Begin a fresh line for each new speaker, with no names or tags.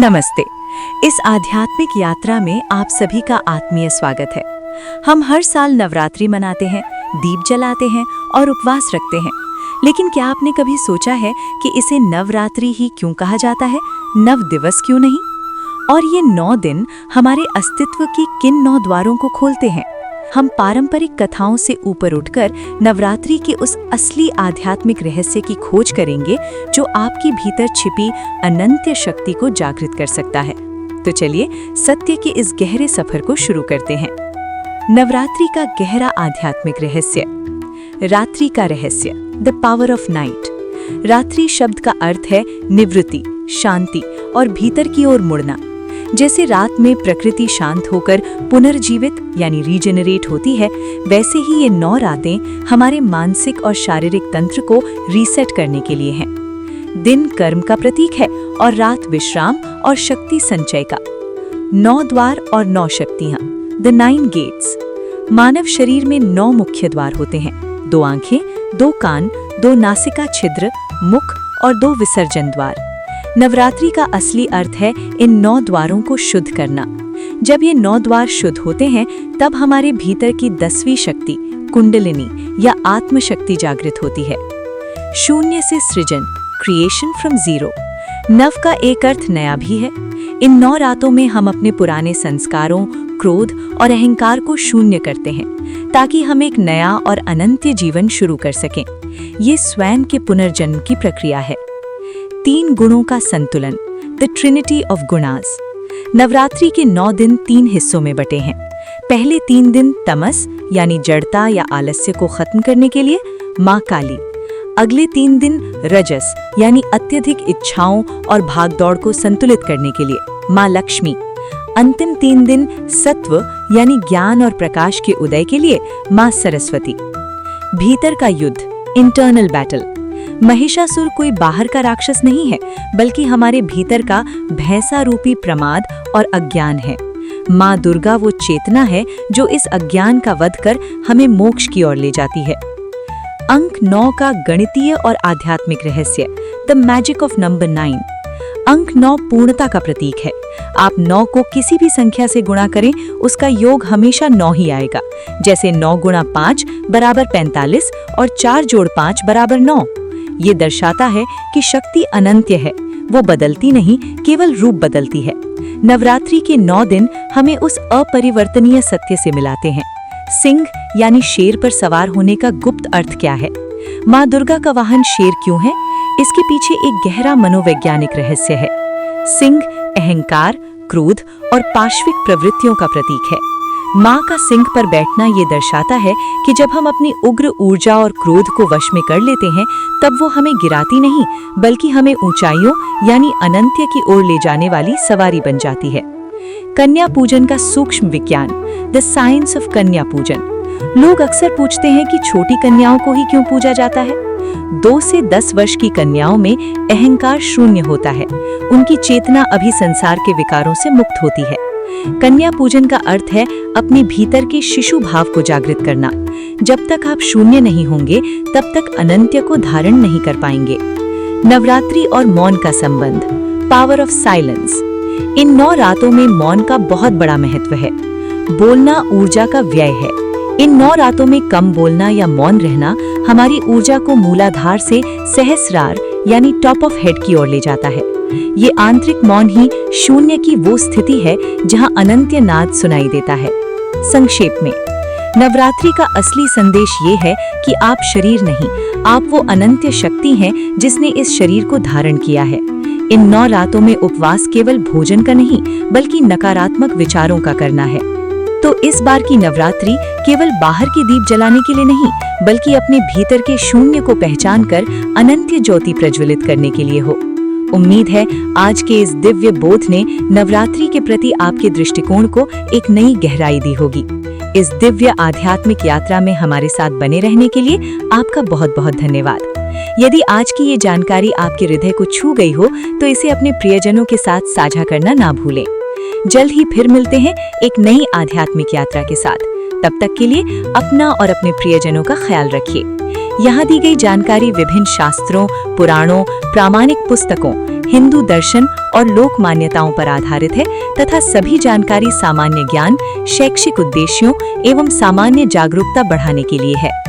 नमस्ते। इस आध्यात्मिक यात्रा में आप सभी का आत्मीय स्वागत है। हम हर साल नवरात्रि मनाते हैं, दीप जलाते हैं और उपवास रखते हैं। लेकिन क्या आपने कभी सोचा है कि इसे नवरात्रि ही क्यों कहा जाता है, नव दिवस क्यों नहीं? और ये 9 दिन हमारे अस्तित्व के किन 9 द्वारों को खोलते हैं? हम पारंपरिक कथाओं से ऊपर उठकर नवरात्रि के उस असली आध्यात्मिक रहस्य की खोज करेंगे जो आपके भीतर छिपी अनंत शक्ति को जागृत कर सकता है। तो चलिए सत्य के इस गहरे सफर को शुरू करते हैं। नवरात्रि का गहरा आध्यात्मिक रहस्य। रात्रि का रहस्य, द पावर ऑफ नाइट। रात्रि शब्द का अर्थ है निवृत्ति, शांति और भीतर की ओर मुड़ना। जैसे रात में प्रकृति शांत होकर पुनर्जीवित यानी रीजेनरेट होती है, वैसे ही ये 9 रातें हमारे मानसिक और शारीरिक तंत्र को रीसेट करने के लिए हैं। दिन कर्म का प्रतीक है और रात विश्राम और शक्ति संचय का। 9 द्वार और 9 शक्तियां, द 9 गेट्स। मानव शरीर में 9 मुख्य द्वार होते हैं, 2 आंखें, 2 कान, 2 नासिका छिद्र, मुख और 2 विसर्जन द्वार। नवरात्रि का असली अर्थ है इन 9 द्वारों को शुद्ध करना। जब ये 9 द्वार शुद्ध होते हैं, तब हमारे भीतर की 10वीं शक्ति कुंडलिनी या आत्मशक्ति जागृत होती है। शून्य से सृजन, क्रिएशन फ्रॉम जीरो। नव का एक अर्थ नया भी है। इन 9 रातों में हम अपने पुराने संस्कारों, क्रोध और अहंकार को शून्य करते हैं, ताकि हम एक नया और अनंत जीवन शुरू कर सकें। ये स्वयं के पुनर्जन्म की प्रक्रिया है। 3 गुणों का संतुलन, the Trinity of gunas. Navratri के 9 दिन 3 हिस्सों में बटे हैं। पहले 3 दिन तमस यानी जड़ता या आलस्य को खत्म करने के लिए माँ काली। अगले 3 दिन रजस यानी अत्यधिक इच्छाओं और भागदौड़ को संतुलित करने के लिए माँ लक्ष्मी। अंतिम 3 दिन सत्व यानी ज्ञान और प्रकाश के उदय के लिए माँ सरस्वती। भीतर का युद्ध, इंटरनल बैटल। महिषासुर कोई बाहर का राक्षस नहीं है, बल्कि हमारे भीतर का भैंसा रूपी प्रमाद और अज्ञान है। माँ दुर्गा वो चेतना है जो इस अज्ञान का वध कर हमें मोक्ष की ओर ले जाती है। अंक 9 का गणितीय और आध्यात्मिक रहस्य, द मैजिक ऑफ नंबर 9। अंक 9 पूर्णता का प्रतीक है। आप 9 को किसी भी संख्या से गुणा करें, उसका योग हमेशा 9 ही आएगा। जैसे 9 गुणा 5 बराबर 45 और 4 जोड़ 5 बराबर 9। ये दर्शाता है कि शक्ति अनंत्य है, वो बदलती नहीं, केवल रूप बदलती है। नवरात्रि के 9 दिन हमें उस अपरिवर्तनीय सत्य से मिलाते हैं। सिंह यानी शेर पर सवार होने का गुप्त अर्थ क्या है? माँ दुर्गा का वाहन शेर क्यों है? इसके पीछे एक गहरा मनोवैज्ञानिक रहस्य है। सिंह अहंकार, क्रोध और पाश्विक प्रवृत्तियों का प्रतीक है। माँ का सिंह पर बैठना ये दर्शाता है कि जब हम अपनी उग्र ऊर्जा और क्रोध को वश में कर लेते हैं, तब वो हमें गिराती नहीं, बल्कि हमें ऊंचाइयों यानी अनंत्य की ओर ले जाने वाली सवारी बन जाती है। कन्या पूजन का सूक्ष्म विज्ञान, द साइंस ऑफ कन्या पूजन। लोग अक्सर पूछते हैं कि छोटी कन्याओं को ही क्यों पूजा जाता है? 2 से 10 वर्ष की कन्याओं में अहंकार शून्य होता है। उनकी चेतना अभी संसार के विकारों से मुक्त होती है। कन्या पूजन का अर्थ है अपने भीतर के शिशु भाव को जागृत करना। जब तक आप शून्य नहीं होंगे, तब तक अनंत्य को धारण नहीं कर पाएंगे। नवरात्रि और मौन का संबंध, पावर ऑफ साइलेंस। इन 9 रातों में मौन का बहुत बड़ा महत्व है। बोलना ऊर्जा का व्यय है। इन 9 रातों में कम बोलना या मौन रहना हमारी ऊर्जा को मूलाधार से सहस्रार यानी टॉप ऑफ हेड की ओर ले जाता है। ये आंतरिक मौन ही शून्य की वो स्थिति है जहां अनंत्य नाद सुनाई देता है। संक्षेप में, नवरात्रि का असली संदेश ये है कि आप शरीर नहीं, आप वो अनंत्य शक्ति हैं जिसने इस शरीर को धारण किया है। इन 9 रातों में उपवास केवल भोजन का नहीं, बल्कि नकारात्मक विचारों का करना है। तो इस बार की नवरात्रि केवल बाहर की दीप जलाने के लिए नहीं, बल्कि अपने भीतर के शून्य को पहचान कर अनंत ज्योति प्रज्वलित करने के लिए हो। उम्मीद है आज के इस दिव्य बोध ने नवरात्रि के प्रति आपके दृष्टिकोण को एक नई गहराई दी होगी। इस दिव्य आध्यात्मिक यात्रा में हमारे साथ बने रहने के लिए आपका बहुत बहुत धन्यवाद। यदि आज की ये जानकारी आपके हृदय को छू गई हो, तो इसे अपने प्रियजनों के साथ साझा करना ना भूलें। जल्द ही फिर मिलते हैं एक नई आध्यात्मिक यात्रा के साथ। तब तक के लिए अपना और अपने प्रियजनों का ख्याल रखिए। यहाँ दी गई जानकारी विभिन्न शास्त्रों, पुराणों, प्रामाणिक पुस्तकों, हिंदू दर्शन और लोक मान्यताओं पर आधारित है तथा सभी जानकारी सामान्य ज्ञान, शैक्षिक उद्देश्यों एवं सामान्य जागरूकता बढ़ाने के लिए है।